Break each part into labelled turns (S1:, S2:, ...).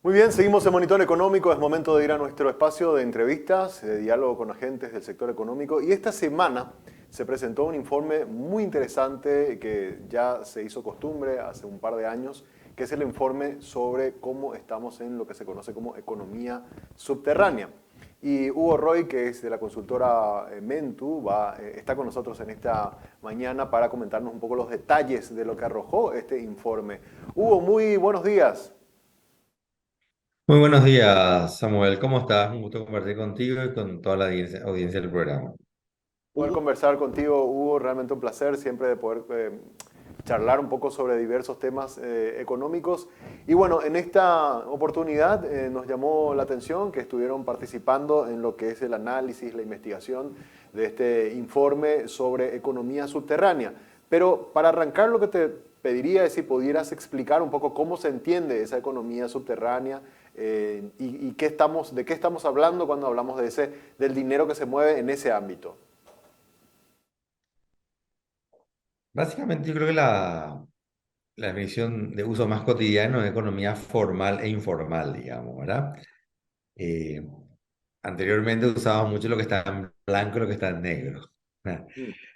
S1: Muy bien, seguimos en Monitor Económico. Es momento de ir a nuestro espacio de entrevistas, de diálogo con agentes del sector económico. Y esta semana se presentó un informe muy interesante que ya se hizo costumbre hace un par de años, que es el informe sobre cómo estamos en lo que se conoce como economía subterránea. Y Hugo Roy, que es de la consultora Mentu, está con nosotros en esta mañana para comentarnos un poco los detalles de lo que arrojó este informe. Hugo, muy buenos días.
S2: Muy buenos días, Samuel. ¿Cómo estás? Un gusto compartir contigo y con toda la audiencia del programa.
S1: Poder conversar contigo, Hugo, realmente un placer siempre de poder charlar un poco sobre diversos temas económicos. Y bueno, en esta oportunidad nos llamó la atención que estuvieron participando en lo que es el análisis, la investigación de este informe sobre economía subterránea. Pero para arrancar lo que te pediría es si pudieras explicar un poco cómo se entiende esa economía subterránea y de qué estamos hablando cuando hablamos del dinero que se mueve en ese ámbito.
S2: Básicamente, yo creo que la definición de uso más cotidiano es economía formal e informal, digamos, ¿verdad? Eh, Anteriormente usábamos mucho lo que está en blanco y lo que está en negro.
S1: Mm.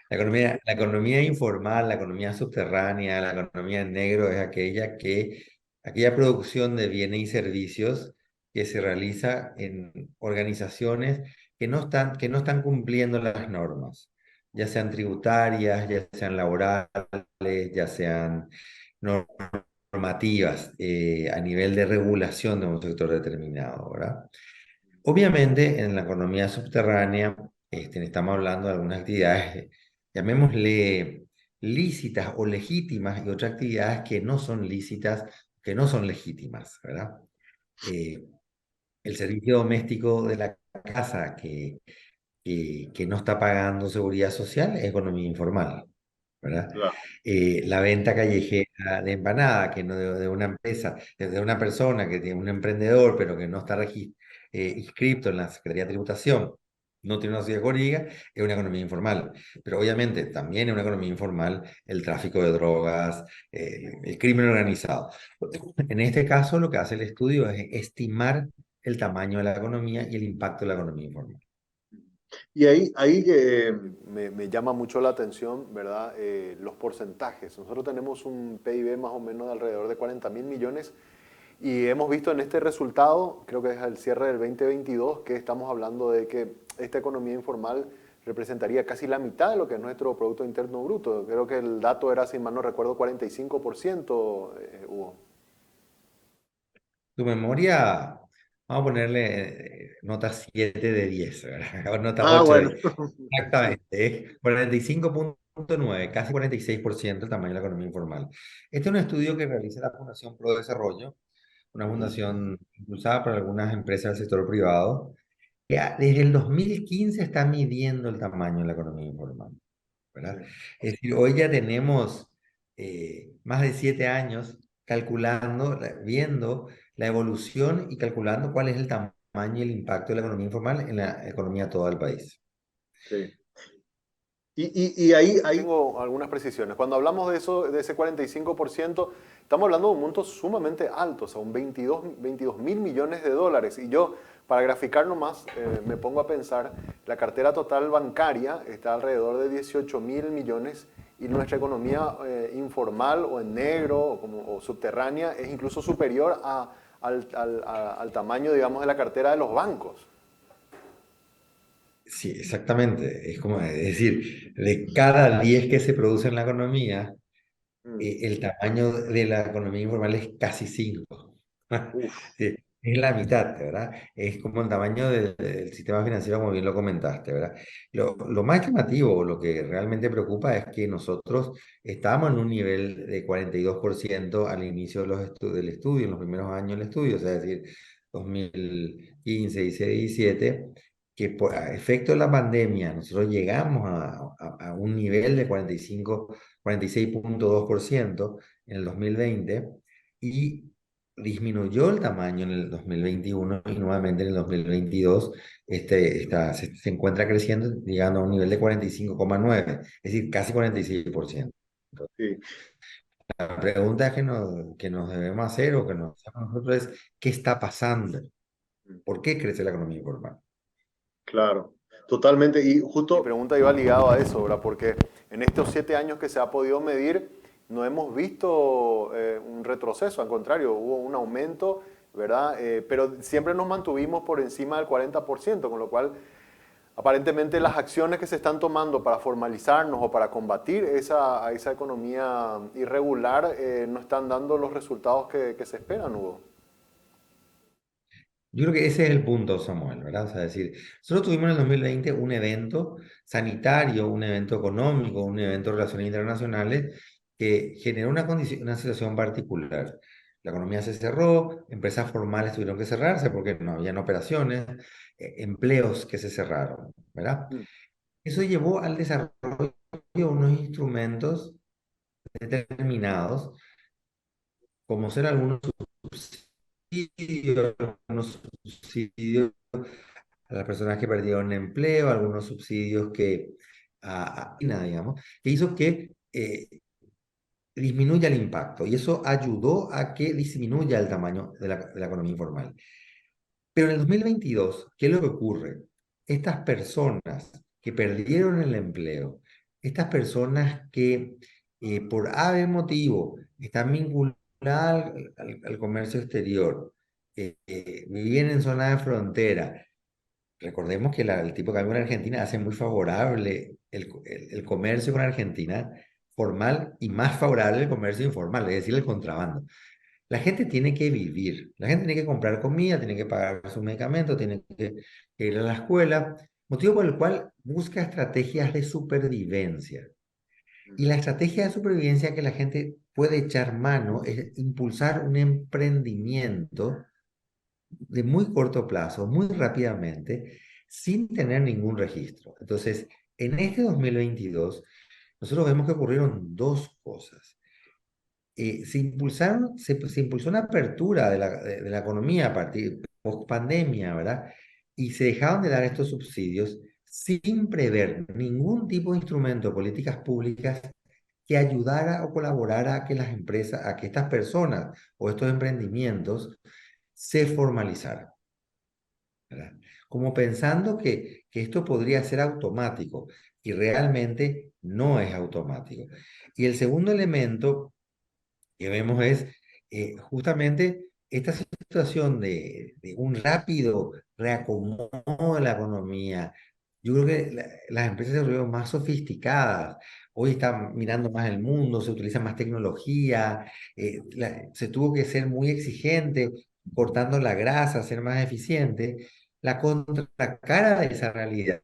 S2: La economía informal, la economía subterránea, la economía en negro es aquella producción de bienes y servicios que se realiza en organizaciones que no están cumpliendo las normas, ya sean tributarias, ya sean laborales, ya sean normativas a nivel de regulación de un sector determinado, ¿verdad? Obviamente, en la economía subterránea, estamos hablando de algunas actividades, llamémosle lícitas o legítimas, y otras actividades que no son lícitas, que no son legítimas, ¿verdad? Eh, el servicio doméstico de la casa que no está pagando seguridad social es economía informal, ¿verdad?
S1: Claro.
S2: La venta callejera de empanada, que no de una empresa, de una persona que tiene un emprendedor, pero que no está inscrito en la Secretaría de Tributación, no tiene una sociedad jurídica, es una economía informal. Pero obviamente también es una economía informal el tráfico de drogas, el crimen organizado. En este caso, lo que hace el estudio es estimar el tamaño de la economía y el impacto de la economía informal.
S1: Y ahí que me llama mucho la atención, ¿verdad? Los porcentajes. Nosotros tenemos un PIB más o menos de alrededor de 40.000 millones y hemos visto en este resultado, creo que es el cierre del 2022, que estamos hablando de que esta economía informal representaría casi la mitad de lo que es nuestro Producto Interno Bruto. Creo que el dato era, si mal no recuerdo, 45%, Hugo.
S2: Tu memoria, vamos a ponerle nota 7 de 10, ¿verdad? O nota
S1: Ah,
S2: 8 de
S1: bueno.
S2: 10. Exactamente, es 45,9, casi 46% el tamaño de la economía informal. Este es un estudio que realiza la Fundación Pro Desarrollo, una
S1: Ujú.
S2: fundación impulsada por algunas empresas del sector privado, que desde el 2015 está midiendo el tamaño de la economía informal,
S1: Sí.
S2: ¿verdad? Es decir, hoy ya tenemos más de 7 años calculando, viendo la evolución y calculando cuál es el tamaño y el impacto de la economía informal en la economía toda del país.
S1: Sí. Y ahí tengo algunas precisiones. Cuando hablamos de eso, de ese 45%, estamos hablando de un monto sumamente alto, o sea, un 22.000 millones de dólares. Y yo, para graficar nomás, me pongo a pensar, la cartera total bancaria está alrededor de 18.000 millones y nuestra economía informal o en negro o subterránea es incluso superior al tamaño, digamos, de la cartera de los bancos.
S2: Sí, exactamente. Es decir, de cada 10 que se produce en la economía,
S1: Mm.
S2: el tamaño de la economía informal es casi 5.
S1: Uf.
S2: Sí, es la mitad, ¿verdad? Es como el tamaño del sistema financiero, como bien lo comentaste, ¿verdad? Lo más llamativo, lo que realmente preocupa es que nosotros estábamos en un nivel de 42% al inicio del estudio, en los primeros años del estudio, o sea, es decir, 2015, 16, 17, que a efecto de la pandemia nosotros llegamos a un nivel de 46,2% en el 2020 y disminuyó el tamaño en el 2021 y nuevamente en el 2022 se encuentra creciendo, llegando a un nivel de 45,9, es decir, casi 46%.
S1: Sí.
S2: La pregunta que nos debemos hacer o que nos hacemos nosotros es, ¿qué está pasando? ¿Por qué crece la economía informal?
S1: Claro, totalmente. Y justo mi pregunta iba ligado a eso, ¿verdad? Porque en estos 7 años que se ha podido medir, no hemos visto un retroceso, al contrario, hubo un aumento, ¿verdad? Pero siempre nos mantuvimos por encima del 40%, con lo cual aparentemente las acciones que se están tomando para formalizarnos o para combatir a esa economía irregular no están dando los resultados que se esperan, Hugo.
S2: Yo creo que ese es el punto, Samuel, ¿verdad? O sea, es decir, nosotros tuvimos en el 2020 un evento sanitario, un evento económico, un evento de relaciones internacionales que generó una condición, una situación particular. La economía se cerró, empresas formales tuvieron que cerrarse porque no habían operaciones, empleos que se cerraron, ¿verdad?
S1: Mm.
S2: Eso llevó al desarrollo de unos instrumentos determinados, como ser algunos subsidios a las personas que perdieron empleo, algunos subsidios nada, digamos, que hizo que disminuya el impacto y eso ayudó a que disminuya el tamaño de la economía informal. Pero en el 2022, ¿qué es lo que ocurre? Estas personas que perdieron el empleo, estas personas que por ave motivo están vinculadas al comercio exterior, viven en zona de frontera. Recordemos que el tipo de cambio en Argentina hace muy favorable el comercio con Argentina formal y más favorable el comercio informal, es decir, el contrabando. La gente tiene que vivir, la gente tiene que comprar comida, tiene que pagar sus medicamentos, tiene que ir a la escuela, motivo por el cual busca estrategias de supervivencia. Y la estrategia de supervivencia que la gente puede echar mano es impulsar un emprendimiento de muy corto plazo, muy rápidamente, sin tener ningún registro. Entonces, en este 2022, nosotros vemos que ocurrieron dos cosas. Se impulsó una apertura de la economía a partir post pandemia, ¿verdad? Y se dejaron de dar estos subsidios sin prever ningún tipo de instrumento de políticas públicas que ayudara o colaborara a que las empresas, a que estas personas o estos emprendimientos se formalizaran, ¿verdad? Como pensando que esto podría ser automático y realmente no es automático. Y el segundo elemento que vemos es justamente esta situación de un rápido reacomodo de la economía. Yo creo que las empresas se volvieron más sofisticadas. Hoy están mirando más el mundo, se utiliza más tecnología, se tuvo que ser muy exigente, cortando la grasa, ser más eficiente. La contracara de esa realidad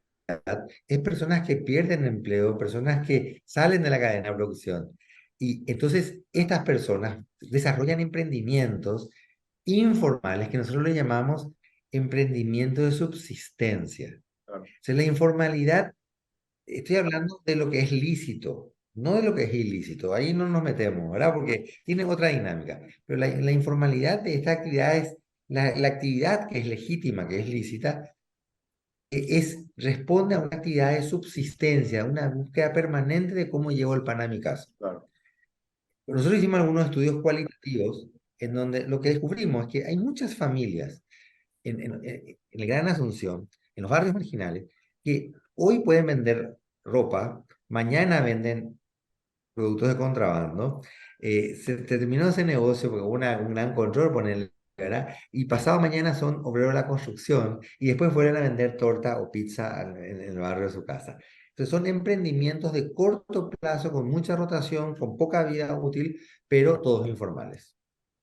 S2: es personas que pierden empleo, personas que salen de la cadena de producción. Y entonces estas personas desarrollan emprendimientos informales que nosotros le llamamos emprendimiento de subsistencia.
S1: Claro,
S2: O sea, la informalidad, estoy hablando de lo que es lícito, no de lo que es ilícito. Ahí no nos metemos, ¿verdad? Porque tiene otra dinámica. Pero la informalidad de esta actividad es la actividad que es legítima, que es lícita, responde a una actividad de subsistencia, a una búsqueda permanente de cómo llevo el pan a mi casa.
S1: claro.
S2: Nosotros hicimos algunos estudios cualitativos en donde lo que descubrimos es que hay muchas familias en el Gran Asunción, en los barrios marginales, que hoy pueden vender ropa, mañana venden productos de contrabando. Se terminó ese negocio porque hubo un gran control, ponerle, ¿verdad? Y pasado mañana son obreros de la construcción y después fueron a vender torta o pizza en el barrio de su casa. Entonces son emprendimientos de corto plazo, con mucha rotación, con poca vida útil, pero todos informales.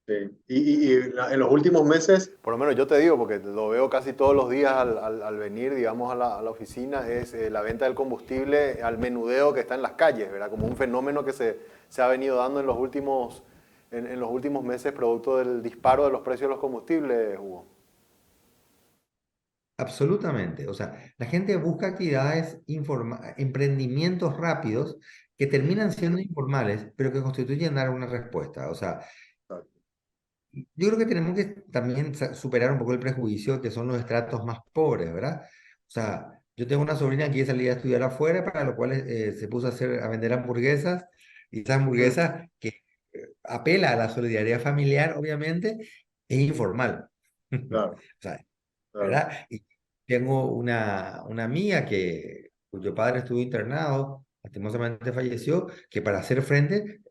S1: Sí. En los últimos meses, por lo menos yo te digo, porque lo veo casi todos los días al venir, digamos, a la oficina, es la venta del combustible al menudeo que está en las calles, ¿verdad? Como un fenómeno que se ha venido dando en los últimos meses, producto del disparo de los precios de los combustibles, Hugo.
S2: Absolutamente. O sea, la gente busca actividades, emprendimientos rápidos que terminan siendo informales, pero que constituyen dar una respuesta. O sea, yo creo que tenemos que también superar un poco el prejuicio que son los estratos más pobres, ¿verdad? O sea, yo tengo una sobrina que quiere salir a estudiar afuera, para lo cual se puso a vender hamburguesas, y esas
S1: Mm.
S2: hamburguesas que apela a la solidaridad familiar, obviamente, es informal.
S1: Claro,
S2: O sea,
S1: claro.
S2: ¿verdad? Y tengo una amiga cuyo padre estuvo internado, lastimosamente falleció, que para hacer frente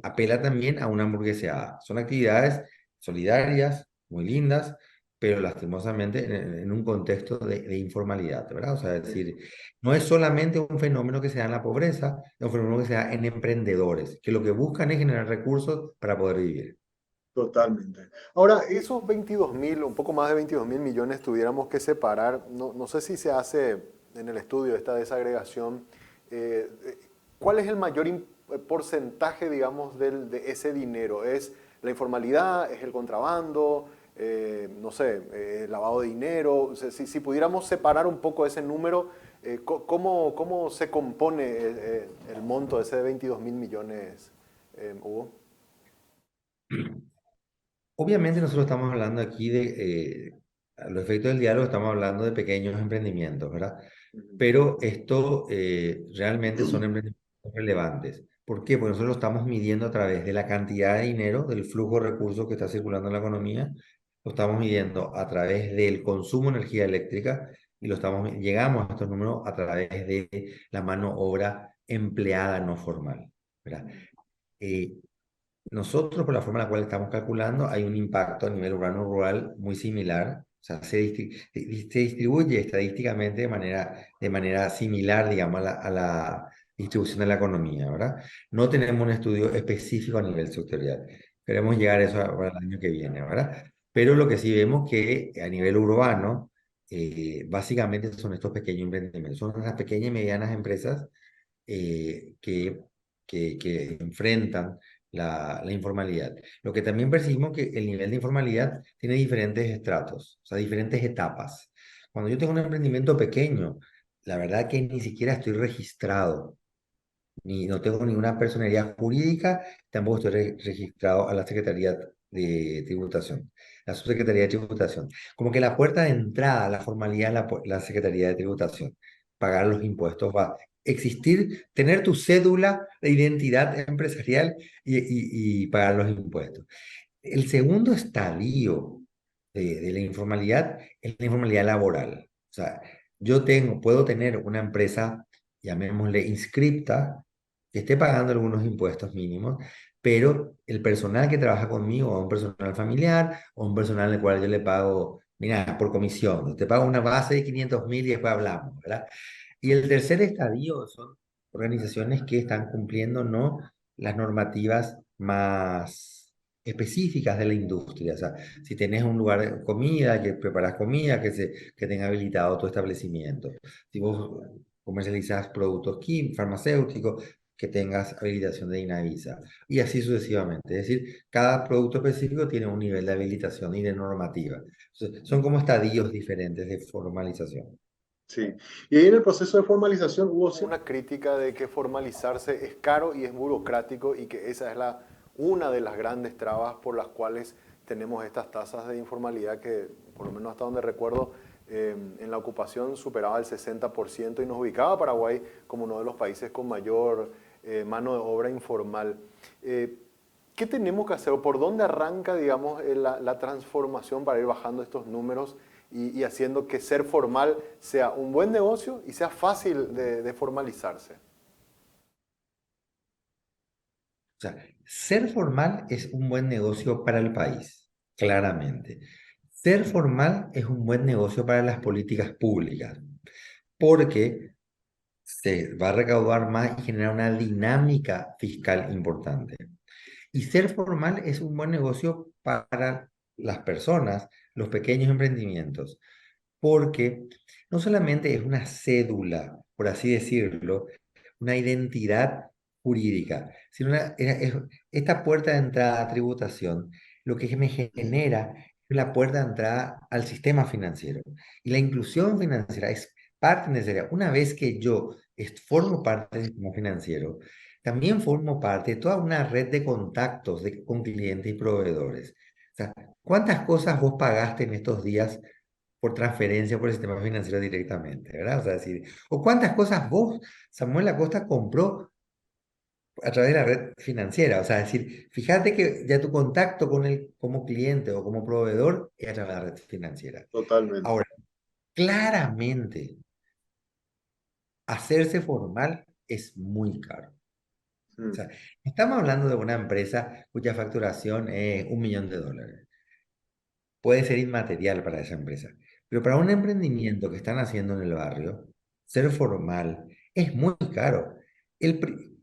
S2: apela también a una hamburgueseada. Son actividades solidarias, muy lindas, pero lastimosamente en un contexto de informalidad, ¿verdad? O sea, es
S1: Sí.
S2: decir, no es solamente un fenómeno que se da en la pobreza, es un fenómeno que se da en emprendedores, que lo que buscan es generar recursos para poder vivir.
S1: Totalmente. Ahora, esos 22.000, un poco más de 22.000 millones, tuviéramos que separar, no sé si se hace en el estudio esta desagregación, ¿cuál es el mayor porcentaje, digamos, de ese dinero? ¿Es la informalidad? ¿Es el contrabando? No sé, lavado de dinero. O sea, si pudiéramos separar un poco ese número, ¿cómo se compone el monto ese de 22.000 millones, Hugo?
S2: Obviamente nosotros estamos hablando aquí a los efectos del diálogo estamos hablando de pequeños emprendimientos, ¿verdad?
S1: Ujú.
S2: Pero esto realmente son emprendimientos relevantes. ¿Por qué? Porque nosotros lo estamos midiendo a través de la cantidad de dinero, del flujo de recursos que está circulando en la economía, lo estamos midiendo a través del consumo de energía eléctrica y llegamos a estos números a través de la mano obra empleada no formal, ¿verdad? Eh, Nosotros, por la forma en la cual estamos calculando, hay un impacto a nivel urbano-rural muy similar. O sea, se distribuye estadísticamente de manera similar, digamos, a la distribución de la economía, ¿verdad? No tenemos un estudio específico a nivel sectorial. Queremos llegar a eso para el año que viene, ¿verdad? Pero lo que sí vemos que a nivel urbano, básicamente son estos pequeños emprendimientos, son las pequeñas y medianas empresas que, que enfrentan la informalidad. Lo que también percibimos que el nivel de informalidad tiene diferentes estratos, o sea, diferentes etapas. Cuando yo tengo un emprendimiento pequeño, la verdad que ni siquiera estoy registrado, ni no tengo ninguna personalidad jurídica, tampoco estoy registrado a la Secretaría de Tributación, la Subsecretaría de Tributación. Como que la puerta de entrada a la formalidad es la Secretaría de Tributación. Pagar los impuestos va existir, tener tu cédula de identidad empresarial y pagar los impuestos. El segundo estadio de la informalidad es la informalidad laboral. O sea, puedo tener una empresa, llamémosle inscripta, que esté pagando algunos impuestos mínimos, pero el personal que trabaja conmigo, o un personal familiar, o un personal al cual yo le pago, mira, por comisión, te pago una base de 500.000 y después hablamos, ¿verdad? Y el tercer estadio son organizaciones que están cumpliendo no las normativas más específicas de la industria. O sea, si tenés un lugar de comida, que preparas comida, que tenga habilitado tu establecimiento. Si vos comercializas productos farmacéuticos, que tengas habilitación de INAVISA. Y así sucesivamente. Es decir, cada producto específico tiene un nivel de habilitación y de normativa. Entonces, son como estadios diferentes de formalización.
S1: Sí. Y ahí en el proceso de formalización hubo
S2: Sí.
S1: una crítica de que formalizarse es caro y es burocrático y que esa es una de las grandes trabas por las cuales tenemos estas tasas de informalidad que, por lo menos hasta donde recuerdo, en la ocupación superaba el 60% y nos ubicaba a Paraguay como uno de los países con mayor mano de obra informal. Eh, ¿Qué tenemos que hacer o por dónde arranca, digamos, la transformación para ir bajando estos números y haciendo que ser formal sea un buen negocio y sea fácil de formalizarse?
S2: O sea, ser formal es un buen negocio para el país, claramente. Ser formal es un buen negocio para las políticas públicas, porque se va a recaudar más y generar una dinámica fiscal importante. Y ser formal es un buen negocio para las personas, los pequeños emprendimientos, porque no solamente es una cédula, por así decirlo, una identidad jurídica, sino esta puerta de entrada a tributación, lo que me genera es la puerta de entrada al sistema financiero. Y la inclusión financiera es parte necesaria. Una vez que yo formo parte del sistema financiero, también formo parte de toda una red de contactos con clientes y proveedores. O sea, ¿cuántas cosas vos pagaste en estos días por transferencia por el sistema financiero directamente, ¿verdad? O sea, decir, o cuántas cosas vos, Samuel Acosta, compró a través de la red financiera. O sea, es decir, fíjate que ya tu contacto con él como cliente o como proveedor es a través de la red financiera.
S3: Totalmente.
S2: Ahora, claramente, hacerse formal es muy caro. O
S3: Mm.
S2: sea, estamos hablando de una empresa cuya facturación es $1 millón. Puede ser inmaterial para esa empresa. Pero para un emprendimiento que están haciendo en el barrio, ser formal es muy caro. El, pri-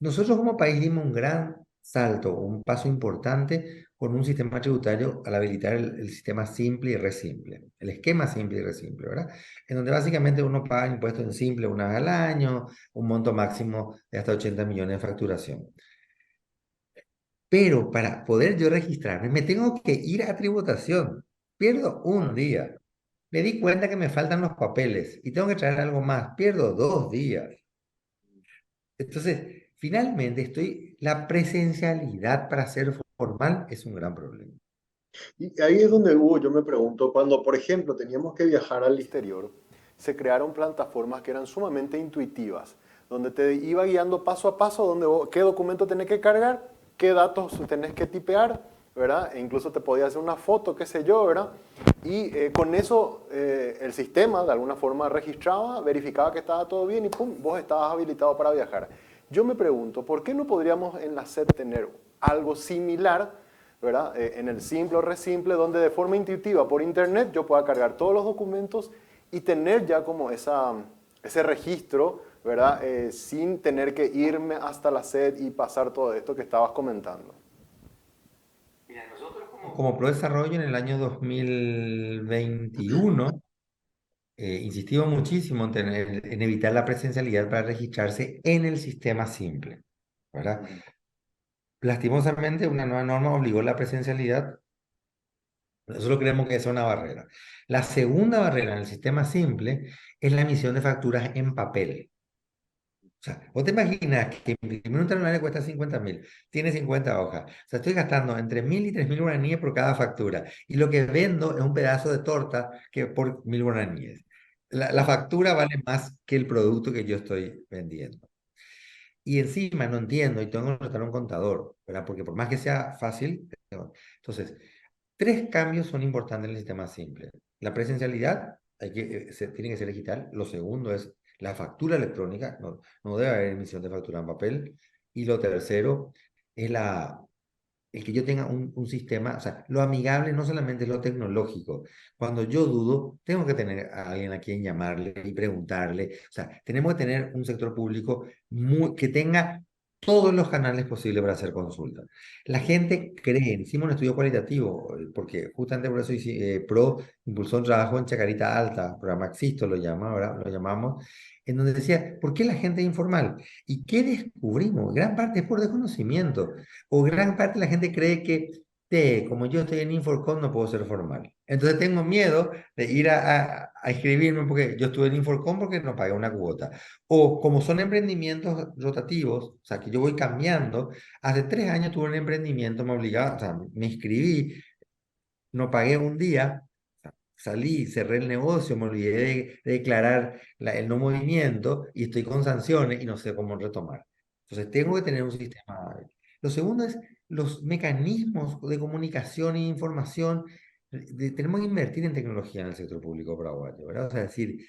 S2: Nosotros como país dimos un gran salto, un paso importante con un sistema tributario al habilitar el sistema simple y re simple, el esquema simple y re simple, ¿verdad? En donde básicamente uno paga impuestos en simple una vez al año, un monto máximo de hasta 80 millones de facturación. Pero para poder yo registrarme, me tengo que ir a tributación. Pierdo un día. Me di cuenta que me faltan los papeles y tengo que traer algo más. Pierdo 2 días. Entonces, finalmente la presencialidad para ser formal es un gran problema.
S3: Y ahí es donde, Hugo, yo me pregunto, cuando, por ejemplo, teníamos que viajar al
S1: Exterior, se crearon plataformas que eran sumamente intuitivas, donde te iba guiando paso a paso, qué documento tenés que cargar, qué datos tenés que tipear, ¿verdad? E incluso te podía hacer una foto, qué sé yo, ¿verdad? Y con eso el sistema de alguna forma registraba, verificaba que estaba todo bien y pum, vos estabas habilitado para viajar. Yo me pregunto, ¿por qué no podríamos en la SED tener algo similar, ¿verdad? En el simple o re simple, donde de forma intuitiva por internet yo pueda cargar todos los documentos y tener ya como ese registro, ¿verdad? Sin tener que irme hasta la SED y pasar todo esto que estabas comentando.
S2: Como Pro Desarrollo en el año 2021, insistimos muchísimo en evitar la presencialidad para registrarse en el sistema simple, ¿verdad? Lastimosamente, una nueva norma obligó la presencialidad. Nosotros creemos que esa es una barrera. La segunda barrera en el sistema simple es la emisión de facturas en papel. O sea, vos te imaginas que imprimir un talonario cuesta 50.000, tiene 50 hojas. O sea, estoy gastando entre 1.000 y 3.000 guaraníes por cada factura. Y lo que vendo es un pedazo de torta que por 1.000 guaraníes. La factura vale más que el producto que yo estoy vendiendo. Y encima no entiendo y tengo que contratar a un contador, ¿verdad? Porque por más que sea fácil, entonces, tres cambios son importantes en el sistema simple. La presencialidad tiene que ser digital. Lo segundo es la factura electrónica. No, no debe haber emisión de factura en papel. Y lo tercero es el que yo tenga un sistema, o sea, lo amigable no solamente es lo tecnológico. Cuando yo dudo, tengo que tener a alguien a quien llamarle y preguntarle. O sea, tenemos que tener un sector público que tenga todos los canales posibles para hacer consultas. La gente cree, hicimos un estudio cualitativo, porque justamente por eso PRO impulsó un trabajo en Chacarita Alta, programa Existo lo llama, ahora lo llamamos, en donde decía, ¿por qué la gente es informal? ¿Y qué descubrimos? Gran parte es por desconocimiento. O gran parte de la gente cree que, como yo estoy en Inforcom, no puedo ser formal. Entonces tengo miedo de ir a inscribirme porque yo estuve en Inforcom porque no pagué una cuota. O como son emprendimientos rotativos, o sea, que yo voy cambiando, hace 3 años tuve un emprendimiento, me obligaba, o sea, me inscribí, no pagué un día, salí, cerré el negocio, me olvidé de declarar el no movimiento y estoy con sanciones y no sé cómo retomar. Entonces tengo que tener un sistema. Lo segundo es los mecanismos de comunicación e información. Tenemos que invertir en tecnología en el sector público paraguayo, ¿verdad? O sea, es decir,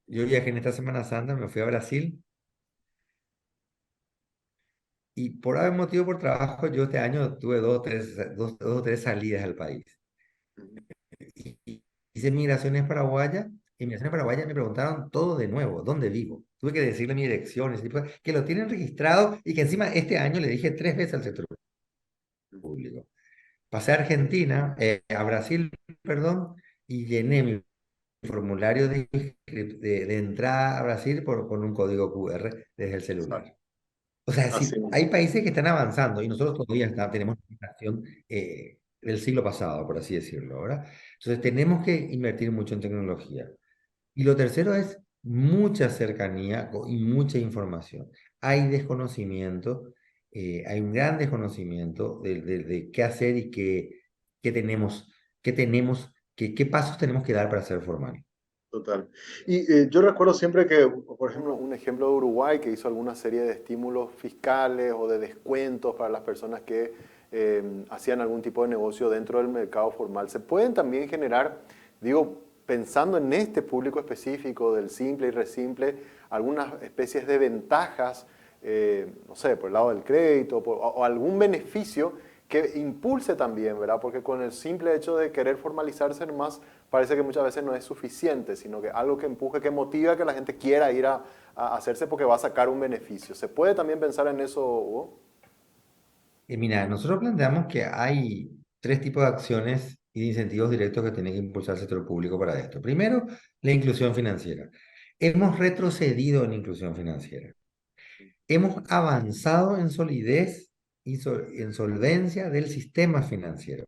S2: yo viajé en esta Semana Santa, me fui a Brasil y por algún motivo por trabajo, yo este año tuve dos o tres salidas al país. Hice migraciones paraguayas, y migraciones paraguayas me preguntaron todo de nuevo, ¿dónde vivo? Tuve que decirle mi dirección, ese tipo que lo tienen registrado y que encima este año le dije 3 veces al sector público. Pasé a Argentina, a Brasil, perdón, y llené mi formulario de entrada a Brasil con un código QR desde el celular. O sea, es
S3: así
S2: decir,
S3: mismo.
S2: hay países que están avanzando y nosotros todavía tenemos una generación del siglo pasado, por así decirlo, ¿verdad? Entonces tenemos que invertir mucho en tecnología. Y lo tercero es mucha cercanía y mucha información. Hay desconocimiento, hay un gran desconocimiento de qué hacer y qué tenemos, qué pasos tenemos que dar para ser formal.
S3: total. Y yo recuerdo siempre que, por ejemplo,
S1: Un ejemplo de Uruguay que hizo alguna serie de estímulos fiscales o de descuentos para las personas que hacían algún tipo de negocio dentro del mercado formal. Se pueden también generar, digo, pensando en este público específico del simple y resimple, algunas especies de ventajas, no sé, por el lado del crédito o algún beneficio que impulse también, ¿verdad? Porque con el simple hecho de querer formalizarse más, parece que muchas veces no es suficiente, sino que algo que empuje, que motiva a que la gente quiera ir a hacerse porque va a sacar un beneficio. ¿Se puede también pensar en eso, Hugo?
S2: Mira, nosotros planteamos que hay tres tipos de acciones y de incentivos directos que tiene que impulsar el sector público para esto. Primero, la inclusión financiera. Hemos retrocedido en inclusión financiera. Hemos avanzado en solidez y en solvencia del sistema financiero.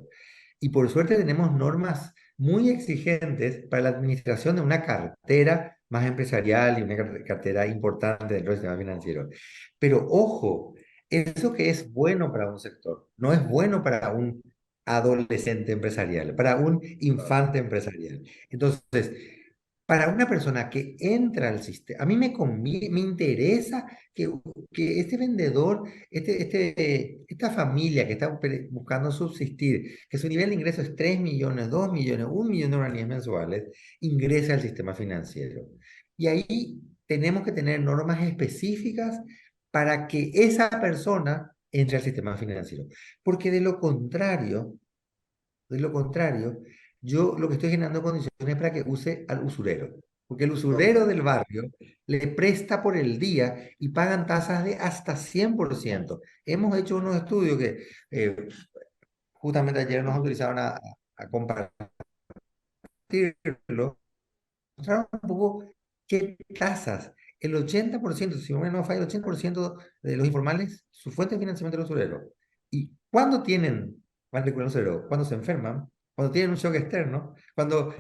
S2: Y por suerte tenemos normas muy exigentes para la administración de una cartera más empresarial y una cartera importante dentro del sistema financiero. Pero ojo, eso que es bueno para un sector, no es bueno para un adolescente empresarial, para un infante empresarial. Entonces, para una persona que entra al sistema, a mí me interesa que, que este vendedor, esta familia que está buscando subsistir, que su nivel de ingreso es 3 millones, 2 millones, 1 millón de guaraníes mensuales, ingrese al sistema financiero. Y ahí tenemos que tener normas específicas para que esa persona entre al sistema financiero. Porque de lo contrario, yo lo que estoy generando condiciones para que use al usurero. Porque el usurero
S3: total.
S2: del barrio le presta por el día y pagan tasas de hasta 100%. Hemos hecho unos estudios que justamente ayer nos autorizaron a compartirlo. Mostraron un poco qué tasas. El 80%, si no falla, el 80% de los informales, su fuente de financiamiento es el usurero. ¿Y cuándo tienen, van a recurrir al usurero? Cuando se enferman, cuando tienen un shock externo, cuando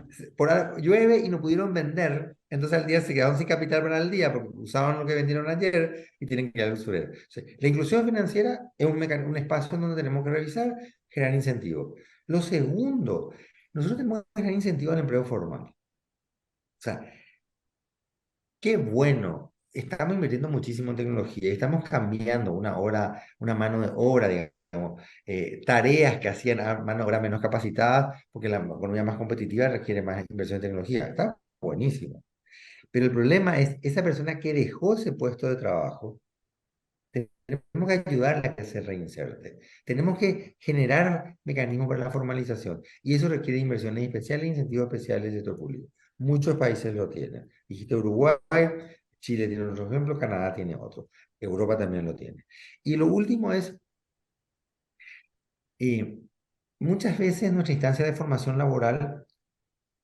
S2: llueve y no pudieron vender, entonces al día se quedaron sin capital para el día porque usaban lo que vendieron ayer y tienen que ir al usurero. O sea, la inclusión financiera es un espacio en donde tenemos que revisar, generar incentivos. Lo segundo, nosotros tenemos que generar incentivos al empleo formal. O sea, qué bueno. Estamos invirtiendo muchísimo en tecnología. Estamos cambiando una mano de obra, digamos, tareas que hacían a mano de obra menos capacitada, porque la economía más competitiva requiere más inversión en tecnología. Está buenísimo. Pero el problema es esa persona que dejó ese puesto de trabajo, tenemos que ayudarla a que se reinserte. Tenemos que generar mecanismos para la formalización. Y eso requiere inversiones especiales e incentivos especiales del sector público. Muchos países lo tienen. Dijiste Uruguay, Chile tiene otro ejemplo, Canadá tiene otro. Europa también lo tiene. Y lo último es, eh, muchas veces nuestra instancia de formación laboral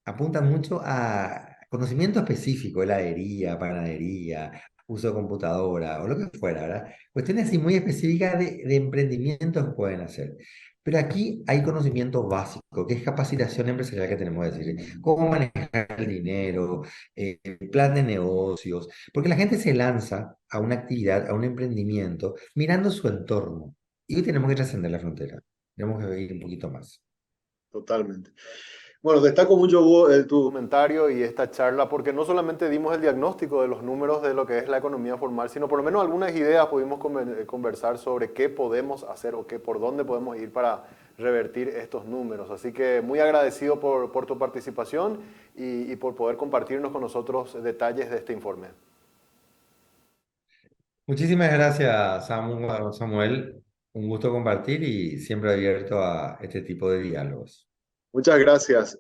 S2: apunta mucho a conocimiento específico, heladería, panadería, uso de computadora o lo que fuera, ¿verdad? Cuestiones así muy específicas de emprendimientos que pueden hacer. Pero aquí hay conocimiento básico, que es capacitación empresarial que tenemos que decir, cómo manejar el dinero, plan de negocios, porque la gente se lanza a una actividad, a un emprendimiento, mirando su entorno. Y hoy tenemos que trascender la frontera, tenemos que ir un poquito más.
S3: Totalmente. Bueno, destaco mucho Hugo, tu...
S1: Comentario y esta charla, porque no solamente dimos el diagnóstico de los números de lo que es la economía formal, sino por lo menos algunas ideas pudimos conversar sobre qué podemos hacer o qué, por dónde podemos ir para revertir estos números. Así que muy agradecido por tu participación y por poder compartirnos con nosotros detalles de este informe.
S2: Muchísimas gracias, Samuel. Un gusto compartir y siempre abierto a este tipo de diálogos.
S3: Muchas gracias.